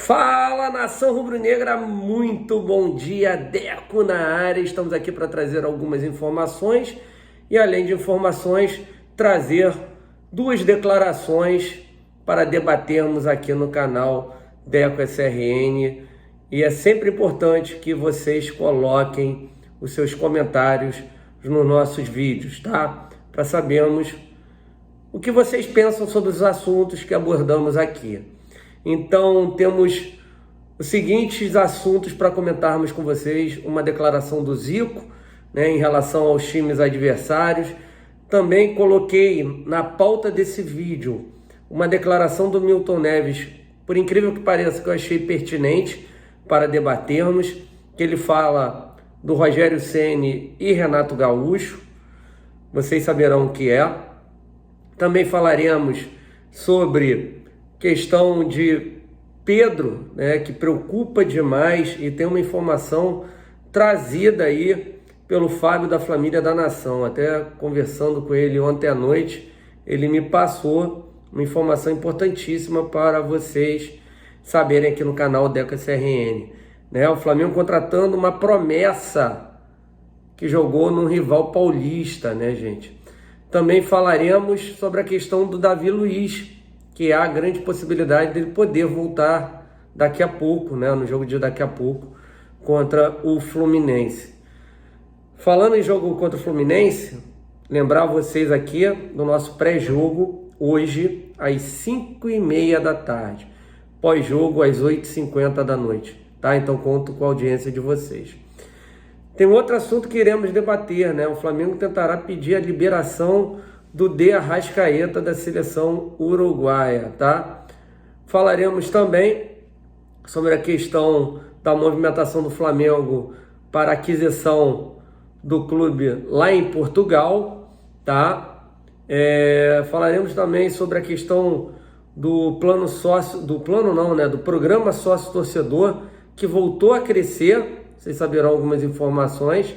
Fala, nação rubro-negra, muito bom dia, Deco na área. Estamos aqui para trazer algumas informações e, além de informações, trazer duas declarações para debatermos aqui no canal Deco SRN. E é sempre importante que vocês coloquem os seus comentários nos nossos vídeos, tá? Para sabermos o que vocês pensam sobre os assuntos que abordamos aqui. Então, temos os seguintes assuntos para comentarmos com vocês. Uma declaração do Zico, né, em relação aos times adversários. Também coloquei na pauta desse vídeo uma declaração do Milton Neves, por incrível que pareça, que eu achei pertinente para debatermos, que ele fala do Rogério Ceni e Renato Gaúcho. Vocês saberão o que é. Também falaremos sobre questão de Pedro, né, que preocupa demais, e tem uma informação trazida aí pelo Fábio da Família da Nação. Até conversando com ele ontem à noite, ele me passou uma informação importantíssima para vocês saberem aqui no canal Deco SRN. Né, o Flamengo contratando uma promessa que jogou num rival paulista, né, gente? Também falaremos sobre a questão do Davi Luiz, que há a grande possibilidade dele poder voltar daqui a pouco, né, no jogo de daqui a pouco, contra o Fluminense. Falando em jogo contra o Fluminense, lembrar vocês aqui do nosso pré-jogo, hoje, às 5h30 da tarde. Pós-jogo, às 8h50 da noite, tá? Então, conto com a audiência de vocês. Tem outro assunto que iremos debater, né? O Flamengo tentará pedir a liberação do De Arrascaeta da seleção uruguaia, tá? Falaremos também sobre a questão da movimentação do Flamengo para aquisição do clube lá em Portugal, tá? Falaremos também sobre a questão do plano sócio, do programa sócio torcedor, que voltou a crescer. Vocês saberão algumas informações.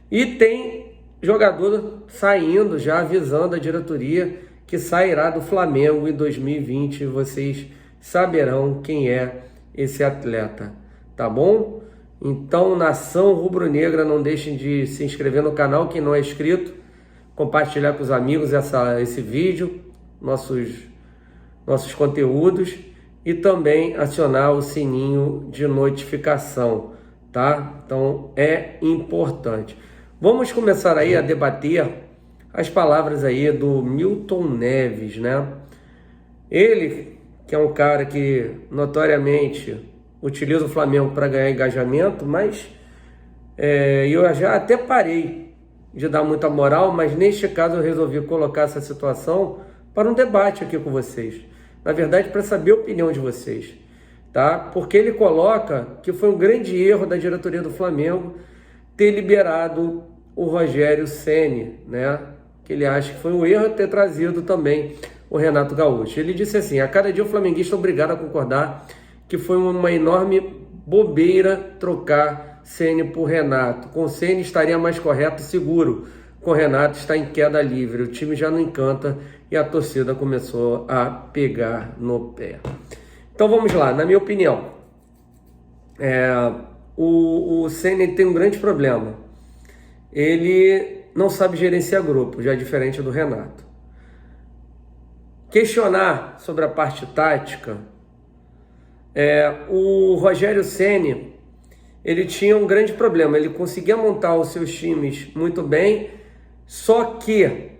E tem jogador saindo, já avisando a diretoria que sairá do Flamengo em 2020. Vocês saberão quem é esse atleta, tá bom? Então, nação rubro-negra, não deixem de se inscrever no canal, quem não é inscrito, compartilhar com os amigos esse vídeo, nossos conteúdos, e também acionar o sininho de notificação, tá? Então, é importante. Vamos começar aí a debater as palavras aí do Milton Neves, né? Ele, que é um cara que notoriamente utiliza o Flamengo para ganhar engajamento, mas eu já até parei de dar muita moral, mas neste caso eu resolvi colocar essa situação para um debate aqui com vocês. Na verdade, para saber a opinião de vocês, tá? Porque ele coloca que foi um grande erro da diretoria do Flamengo ter liberado o Rogério Ceni, né? Que ele acha que foi um erro ter trazido também o Renato Gaúcho. Ele disse assim: a cada dia o flamenguista é obrigado a concordar que foi uma enorme bobeira trocar Ceni por Renato. Com Ceni estaria mais correto e seguro. Com Renato está em queda livre. O time já não encanta e a torcida começou a pegar no pé. Então vamos lá, na minha opinião, o Ceni tem um grande problema. Ele não sabe gerenciar grupo, já é diferente do Renato. Questionar sobre a parte tática, o Rogério Ceni, ele tinha um grande problema. Ele conseguia montar os seus times muito bem, só que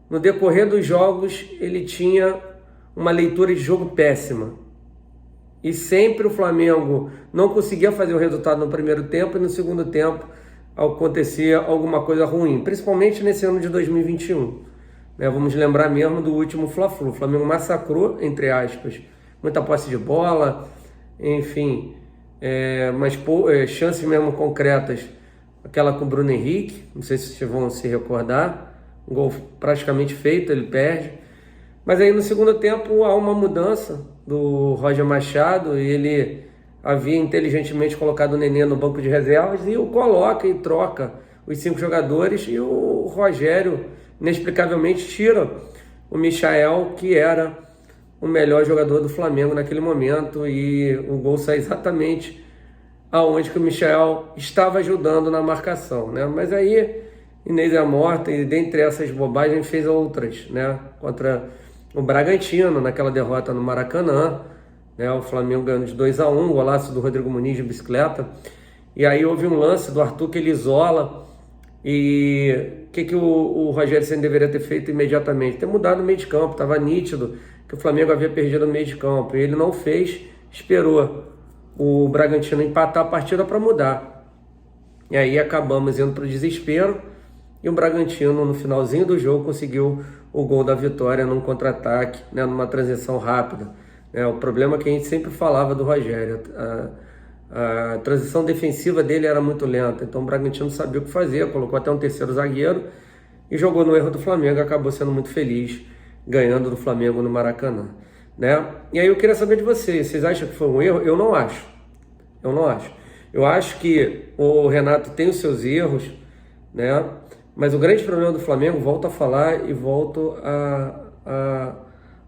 no decorrer dos jogos ele tinha uma leitura de jogo péssima. E sempre o Flamengo não conseguia fazer o resultado no primeiro tempo, e no segundo tempo acontecia alguma coisa ruim, principalmente nesse ano de 2021. Né? Vamos lembrar mesmo do último Fla-Flu. O Flamengo massacrou, entre aspas, muita posse de bola, enfim, mas chances mesmo concretas. Aquela com o Bruno Henrique, não sei se vocês vão se recordar, um gol praticamente feito, ele perde. Mas aí no segundo tempo há uma mudança do Roger Machado, e ele havia inteligentemente colocado o Nenê no banco de reservas e o coloca e troca os 5 jogadores, e o Rogério inexplicavelmente tira o Michael, que era o melhor jogador do Flamengo naquele momento, e o gol sai exatamente aonde que o Michael estava ajudando na marcação, né? Mas aí Inês é morta, e dentre essas bobagens fez outras, né? Contra o Bragantino, naquela derrota no Maracanã, né? O Flamengo ganhando de 2-1, golaço do Rodrigo Muniz de bicicleta. E aí houve um lance do Arthur que ele isola, e o que o Rogério Ceni deveria ter feito imediatamente? Ter mudado o meio de campo, estava nítido que o Flamengo havia perdido no meio de campo, e ele não fez, esperou o Bragantino empatar a partida para mudar. E aí acabamos indo para o desespero, e o Bragantino no finalzinho do jogo conseguiu o gol da vitória num contra-ataque, né, numa transição rápida. O problema é que a gente sempre falava do Rogério, a transição defensiva dele era muito lenta, então o Bragantino sabia o que fazer, colocou até um terceiro zagueiro e jogou no erro do Flamengo, acabou sendo muito feliz, ganhando do Flamengo no Maracanã, né? E aí eu queria saber de vocês acham que foi um erro? Eu não acho. Eu acho que o Renato tem os seus erros, né? Mas o grande problema do Flamengo, volto a falar e volto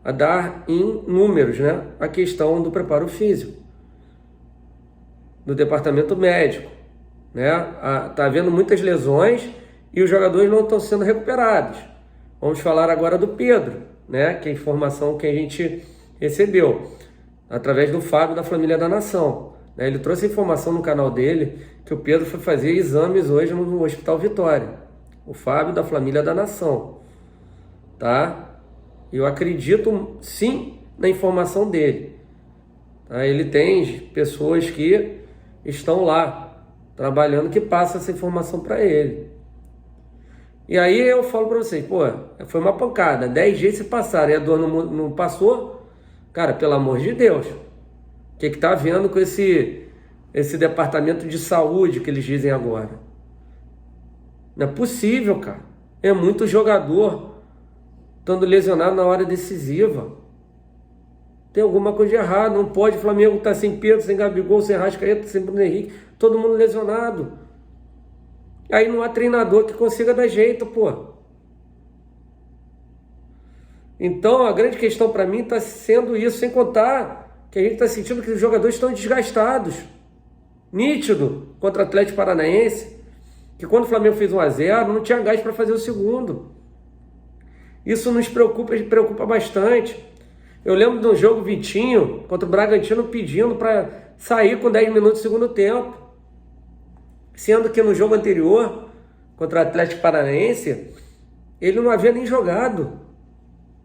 a dar em números, né? A questão do preparo físico, do departamento médico, né? Tá havendo muitas lesões e os jogadores não estão sendo recuperados. Vamos falar agora do Pedro, né? Que é a informação que a gente recebeu através do Fábio da Família da Nação, né? Ele trouxe informação no canal dele que o Pedro foi fazer exames hoje no Hospital Vitória. O Fábio da Família da Nação, tá? Eu acredito sim na informação dele, tá? Ele tem pessoas que estão lá trabalhando que passam essa informação para ele. E aí eu falo para vocês, pô, foi uma pancada, 10 dias se passaram e a dor não passou, cara, pelo amor de Deus, o que tá havendo com esse departamento de saúde que eles dizem agora? Não é possível, cara. É muito jogador estando lesionado na hora decisiva. Tem alguma coisa de errado. Não pode. O Flamengo estar sem Pedro, sem Gabigol, sem Arrascaeta, sem Bruno Henrique. Todo mundo lesionado. Aí não há treinador que consiga dar jeito, pô. Então a grande questão para mim está sendo isso. Sem contar que a gente está sentindo que os jogadores estão desgastados. Nítido contra o Atlético Paranaense, que quando o Flamengo fez 1-0, não tinha gás para fazer o segundo. Isso nos preocupa bastante. Eu lembro de um jogo Vitinho contra o Bragantino pedindo para sair com 10 minutos do segundo tempo. Sendo que no jogo anterior, contra o Atlético Paranaense, ele não havia nem jogado.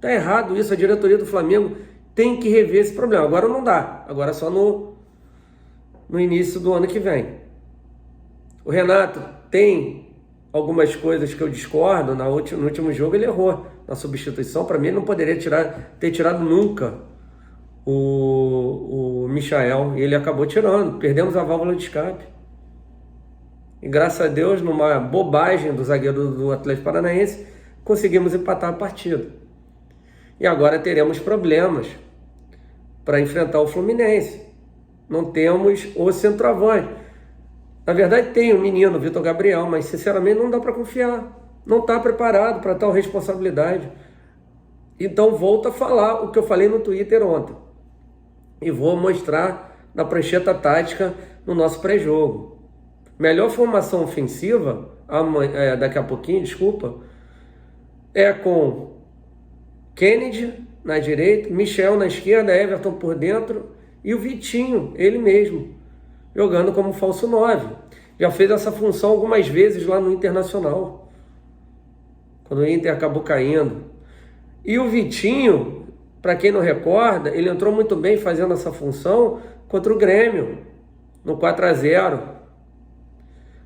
Tá errado isso, a diretoria do Flamengo tem que rever esse problema. Agora não dá, agora só no início do ano que vem. O Renato tem algumas coisas que eu discordo. No último jogo ele errou na substituição. Para mim ele não poderia ter tirado nunca o Michael, e ele acabou tirando. Perdemos a válvula de escape. E graças a Deus, numa bobagem do zagueiro do Atlético Paranaense, conseguimos empatar a partida. E agora teremos problemas para enfrentar o Fluminense. Não temos o centroavante. Na verdade tem o menino, Vitor Gabriel, mas sinceramente não dá para confiar. Não está preparado para tal responsabilidade. Então volto a falar o que eu falei no Twitter ontem. E vou mostrar na prancheta tática no nosso pré-jogo. Melhor formação ofensiva, daqui a pouquinho, é com Kennedy na direita, Michel na esquerda, Everton por dentro e o Vitinho, ele mesmo, jogando como falso 9. Já fez essa função algumas vezes lá no Internacional, quando o Inter acabou caindo. E o Vitinho, para quem não recorda, ele entrou muito bem fazendo essa função contra o Grêmio, no 4-0.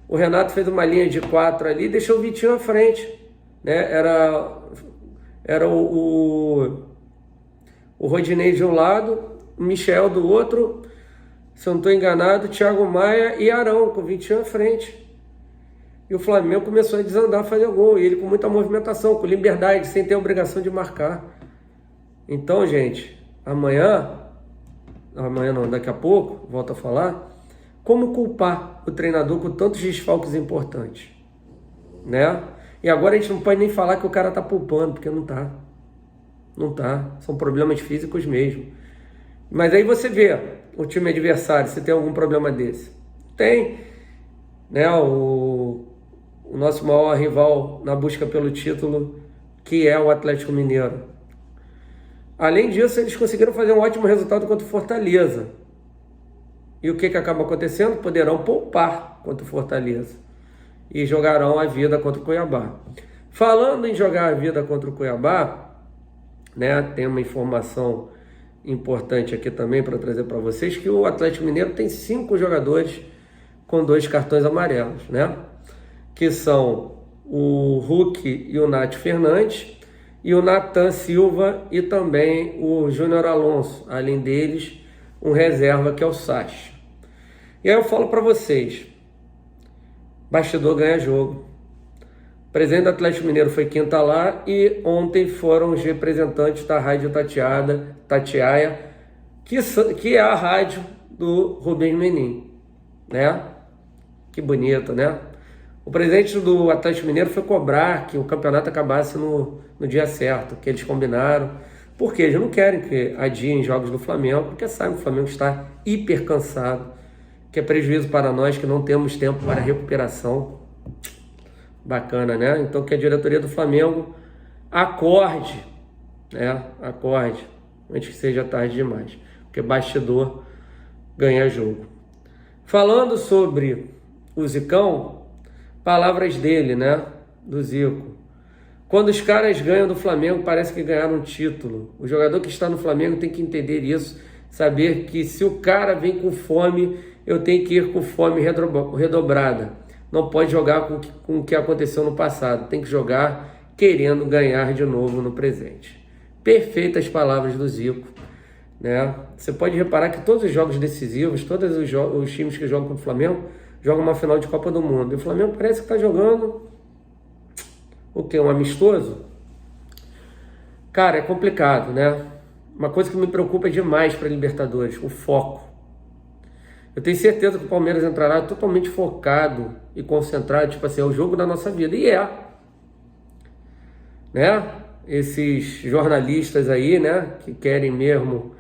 O Renato fez uma linha de 4 ali e deixou o Vitinho à frente, né? Era o Rodinei de um lado, o Michel do outro, se eu não estou enganado, Thiago Maia e Arão, com o Vitinho à frente. E o Flamengo começou a desandar, a fazer gol, e ele com muita movimentação, com liberdade, sem ter a obrigação de marcar. Então, gente, amanhã não, daqui a pouco, volto a falar, como culpar o treinador com tantos desfalques importantes, né? E agora a gente não pode nem falar que o cara tá poupando, porque não Não tá. São problemas físicos mesmo. Mas aí você vê o time adversário, se tem algum problema desse. Tem, né? O nosso maior rival na busca pelo título, que é o Atlético Mineiro. Além disso, eles conseguiram fazer um ótimo resultado contra o Fortaleza. E o que acaba acontecendo? Poderão poupar contra o Fortaleza. E jogarão a vida contra o Cuiabá. Falando em jogar a vida contra o Cuiabá, né, tem uma informação importante aqui também para trazer para vocês, que o Atlético Mineiro tem 5 jogadores com 2 cartões amarelos, né? Que são o Hulk e o Nath Fernandes, e o Nathan Silva e também o Júnior Alonso. Além deles, um reserva que é o Sacha. E aí eu falo para vocês, bastidor ganha jogo. O presidente do Atlético Mineiro foi quinta lá e ontem foram os representantes da Rádio Tatiaia, que é a rádio do Rubens Menin, né? Que bonito, né? O presidente do Atlético Mineiro foi cobrar que o campeonato acabasse no dia certo, que eles combinaram, porque eles não querem que adiem jogos do Flamengo, porque sabem que o Flamengo está hiper cansado, que é prejuízo para nós que não temos tempo para recuperação. Bacana, né? Então que a diretoria do Flamengo acorde, né? Acorde, antes que seja tarde demais, porque bastidor ganha jogo. Falando sobre o Zicão, palavras dele, né? Do Zico. Quando os caras ganham do Flamengo, parece que ganharam um título. O jogador que está no Flamengo tem que entender isso, saber que se o cara vem com fome, eu tenho que ir com fome redobrada. Não pode jogar com o que aconteceu no passado, tem que jogar querendo ganhar de novo no presente. Perfeitas palavras do Zico, né? Você pode reparar que todos os jogos decisivos, todos os times que jogam contra o Flamengo, jogam uma final de Copa do Mundo. E o Flamengo parece que está jogando o quê? Um amistoso? Cara, é complicado, né? Uma coisa que me preocupa demais para a Libertadores, o foco. Eu tenho certeza que o Palmeiras entrará totalmente focado e concentrado, tipo assim, é o jogo da nossa vida. E é. Né? Esses jornalistas aí, né, que querem mesmo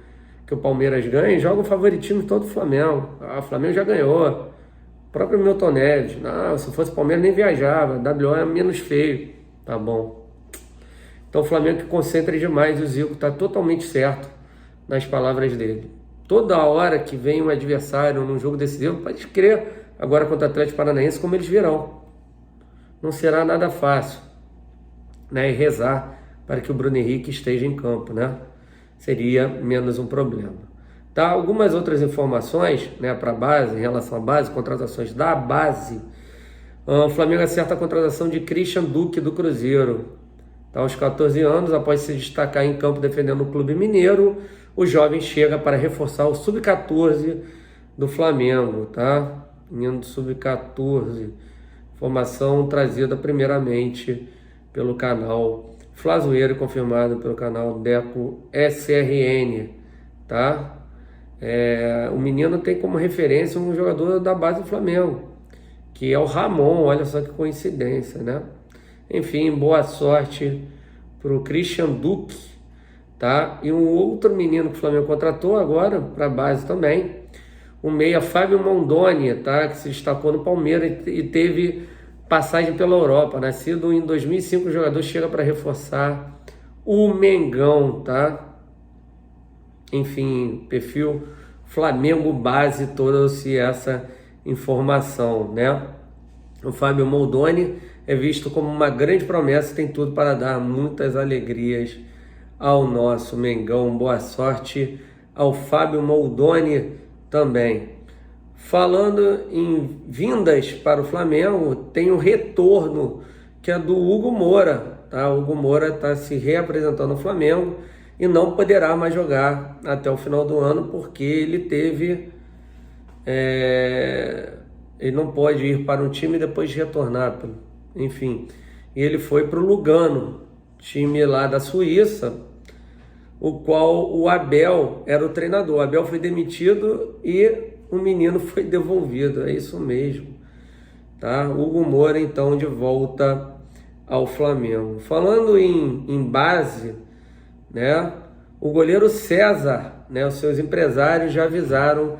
que o Palmeiras ganhe, jogam o favoritismo todo do Flamengo. Ah, o Flamengo já ganhou. O próprio Milton Neves. Não, se fosse o Palmeiras nem viajava. WO é menos feio. Tá bom. Então o Flamengo que concentra demais. O Zico está totalmente certo nas palavras dele. Toda hora que vem um adversário num jogo decisivo, pode crer, agora contra o Atlético Paranaense, como eles virão. Não será nada fácil, né? E rezar para que o Bruno Henrique esteja em campo, né? Seria menos um problema. Tá? Algumas outras informações, né, para a base, em relação à base, contratações da base. O Flamengo acerta a contratação de Christian Duque do Cruzeiro. Tá, aos 14 anos, após se destacar em campo defendendo o clube mineiro, o jovem chega para reforçar o Sub-14 do Flamengo, tá? Menino do Sub-14. Informação trazida primeiramente pelo canal Flazoeiro, confirmado pelo canal Deco SRN, tá? O menino tem como referência um jogador da base do Flamengo, que é o Ramon. Olha só que coincidência, né? Enfim, boa sorte para o Christian Duque, tá? E um outro menino que o Flamengo contratou agora para a base também, o meia Fábio Mondoni, tá? Que se destacou no Palmeiras e teve passagem pela Europa. Nascido em 2005, o jogador chega para reforçar o Mengão, tá? Enfim, perfil Flamengo base, trouxe essa informação, né? O Fábio Mondoni é visto como uma grande promessa e tem tudo para dar muitas alegrias ao nosso Mengão. Boa sorte ao Fábio Mondoni também. Falando em vindas para o Flamengo, tem o retorno, que é do Hugo Moura. Tá? O Hugo Moura está se reapresentando no Flamengo e não poderá mais jogar até o final do ano, porque ele teve... Ele não pode ir para um time depois de retornar. Enfim, ele foi para o Lugano, time lá da Suíça, o qual o Abel era o treinador. O Abel foi demitido e o menino foi devolvido. É isso mesmo, tá? Hugo Moura, então, de volta ao Flamengo. Falando em base, né? O goleiro César, né? Os seus empresários já avisaram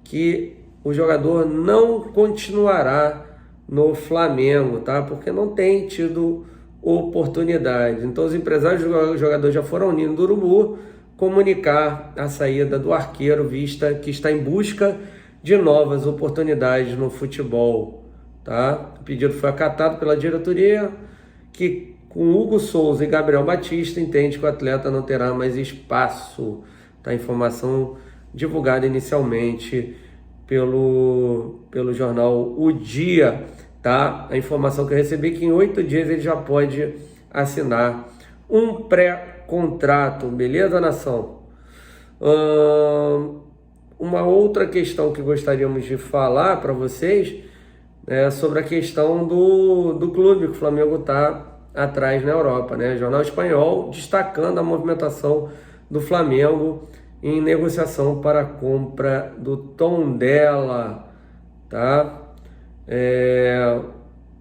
que o jogador não continuará no Flamengo, tá? Porque não tem tido oportunidade. Então os empresários do jogador já foram ao Ninho do Urubu comunicar a saída do arqueiro, vista que está em busca de novas oportunidades no futebol, tá? O pedido foi acatado pela diretoria, que com Hugo Souza e Gabriel Batista entende que o atleta não terá mais espaço, tá? Informação divulgada inicialmente pelo jornal O Dia, tá? A informação que eu recebi é que em 8 dias ele já pode assinar um pré-contrato, beleza, nação? Uma outra questão que gostaríamos de falar para vocês é sobre a questão do clube que o Flamengo está atrás na Europa, né? Jornal Espanhol destacando a movimentação do Flamengo em negociação para a compra do Tondela, tá?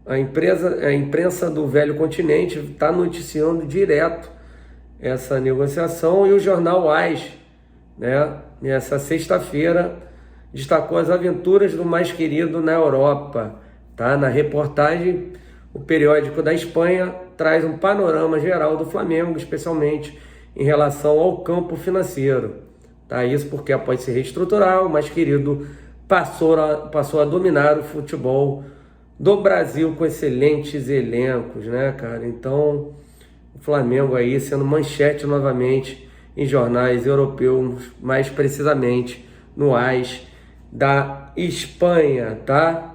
A imprensa do Velho Continente está noticiando direto essa negociação, e o jornal AS, né, nessa sexta-feira, destacou as aventuras do mais querido na Europa, tá? Na reportagem, o periódico da Espanha traz um panorama geral do Flamengo, especialmente em relação ao campo financeiro, tá? Isso porque após se reestruturar, o mais querido passou a dominar o futebol do Brasil com excelentes elencos, né, cara? Então, o Flamengo aí sendo manchete novamente em jornais europeus, mais precisamente no AS da Espanha, tá?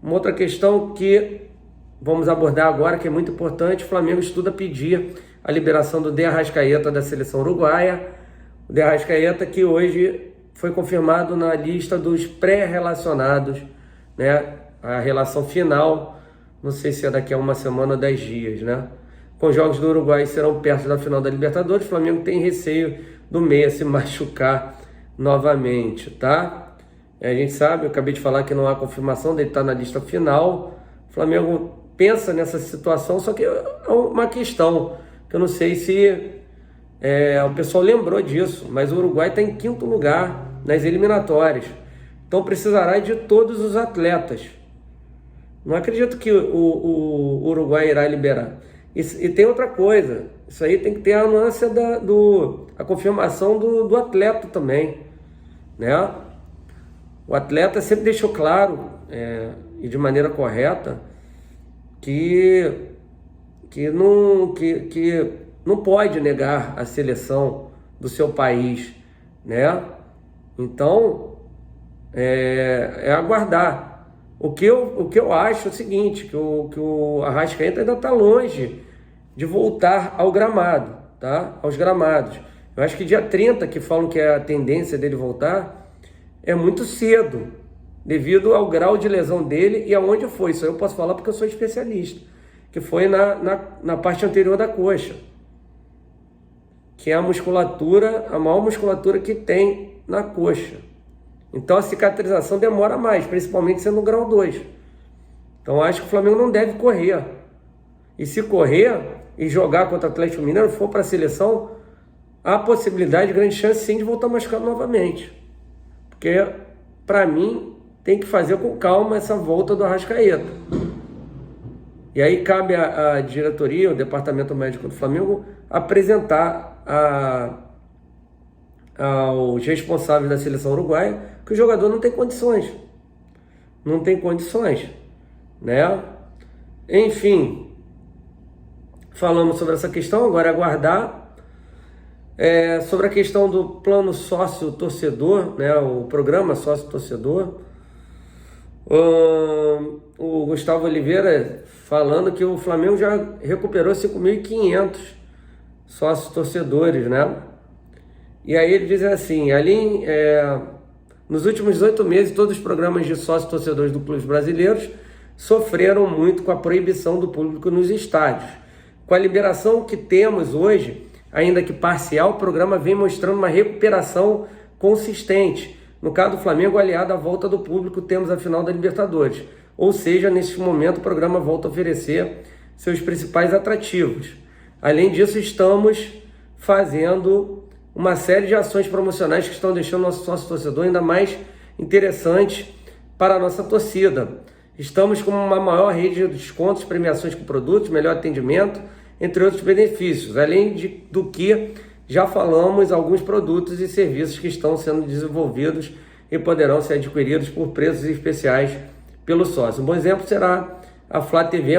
Uma outra questão que vamos abordar agora, que é muito importante: o Flamengo estuda pedir a liberação do De Arrascaeta da seleção uruguaia. O De Arrascaeta que hoje foi confirmado na lista dos pré-relacionados, né? A relação final, não sei se é daqui a uma semana ou 10 dias, né? Com os jogos do Uruguai serão perto da final da Libertadores, o Flamengo tem receio do meia se machucar novamente, tá? A gente sabe, eu acabei de falar que não há confirmação dele estar na lista final. O Flamengo pensa nessa situação, só que é uma questão que eu não sei se o pessoal lembrou disso, mas o Uruguai está em 5º lugar nas eliminatórias, então precisará de todos os atletas. Não acredito que o Uruguai irá liberar. E tem outra coisa, isso aí tem que ter a nuance a confirmação do atleta também, né? O atleta sempre deixou claro, e de maneira correta, que não pode negar a seleção do seu país, né? Então, aguardar. O que eu acho é o seguinte, que o Arrascaeta ainda está longe de voltar ao gramado, tá? Aos gramados. Eu acho que dia 30, que falam que é a tendência dele voltar, é muito cedo, devido ao grau de lesão dele e aonde foi. Isso eu posso falar porque eu sou especialista, que foi na parte anterior da coxa, que é a maior musculatura que tem na coxa. Então a cicatrização demora mais, principalmente sendo no grau 2. Então acho que o Flamengo não deve correr. E se correr e jogar contra o Atlético Mineiro, for para a seleção, há possibilidade, grande chance sim de voltar machucado novamente. Porque, para mim, tem que fazer com calma essa volta do Arrascaeta. E aí cabe à diretoria, ao departamento médico do Flamengo, apresentar aos responsáveis da seleção uruguaia que o jogador não tem condições. Não tem condições, né? Enfim, falamos sobre essa questão, agora é aguardar. Sobre a questão do plano sócio-torcedor, né? O programa sócio-torcedor. O Gustavo Oliveira falando que o Flamengo já recuperou 5.500 sócios-torcedores, né? E aí ele diz assim, ali nos últimos 18 meses, todos os programas de sócios-torcedores do clubes brasileiros sofreram muito com a proibição do público nos estádios. Com a liberação que temos hoje, ainda que parcial, o programa vem mostrando uma recuperação consistente. No caso do Flamengo, aliado à volta do público, temos a final da Libertadores. Ou seja, neste momento o programa volta a oferecer seus principais atrativos. Além disso, estamos fazendo uma série de ações promocionais que estão deixando o nosso sócio torcedor ainda mais interessante para a nossa torcida. Estamos com uma maior rede de descontos, premiações com produtos, melhor atendimento, entre outros benefícios, além do que já falamos, alguns produtos e serviços que estão sendo desenvolvidos e poderão ser adquiridos por preços especiais pelo sócio. Um bom exemplo será a Flá TV+.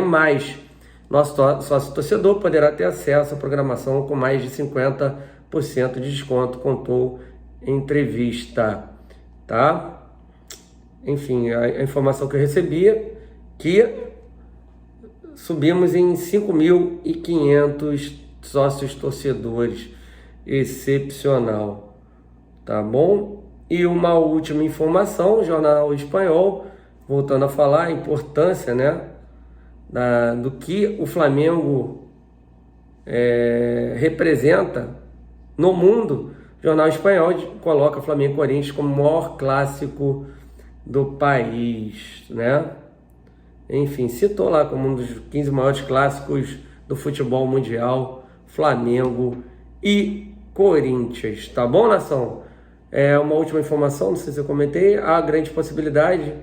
Nosso sócio torcedor poderá ter acesso à programação com mais de 50% de desconto, contou em entrevista, tá? Enfim, a informação que eu recebi é que subimos em 5.500 sócios torcedores, excepcional, tá bom? E uma última informação, o Jornal Espanhol, voltando a falar a importância, né, do que o Flamengo representa no mundo. O Jornal Espanhol coloca Flamengo e Corinthians como o maior clássico do país, né? Enfim, citou lá como um dos 15 maiores clássicos do futebol mundial, Flamengo e Corinthians, tá bom, nação? Uma última informação, não sei se eu comentei, há grande possibilidade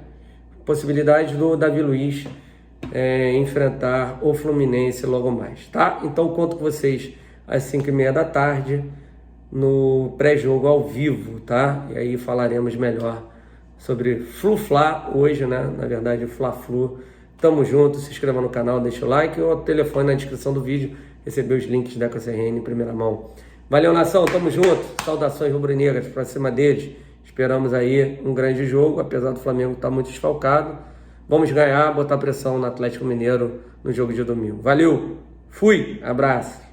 do Davi Luiz enfrentar o Fluminense logo mais, tá? Então conto com vocês às 5h30 da tarde no pré-jogo ao vivo, tá? E aí falaremos melhor sobre Flu-Fla hoje, né? Na verdade, Fla-Flu. Tamo junto, se inscreva no canal, deixa o like ou o telefone na descrição do vídeo, receber os links da EcoCRN em primeira mão. Valeu, nação, tamo junto, saudações rubro-negras pra cima deles. Esperamos aí um grande jogo, apesar do Flamengo estar muito desfalcado. Vamos ganhar, botar pressão no Atlético Mineiro no jogo de domingo. Valeu, fui, abraço.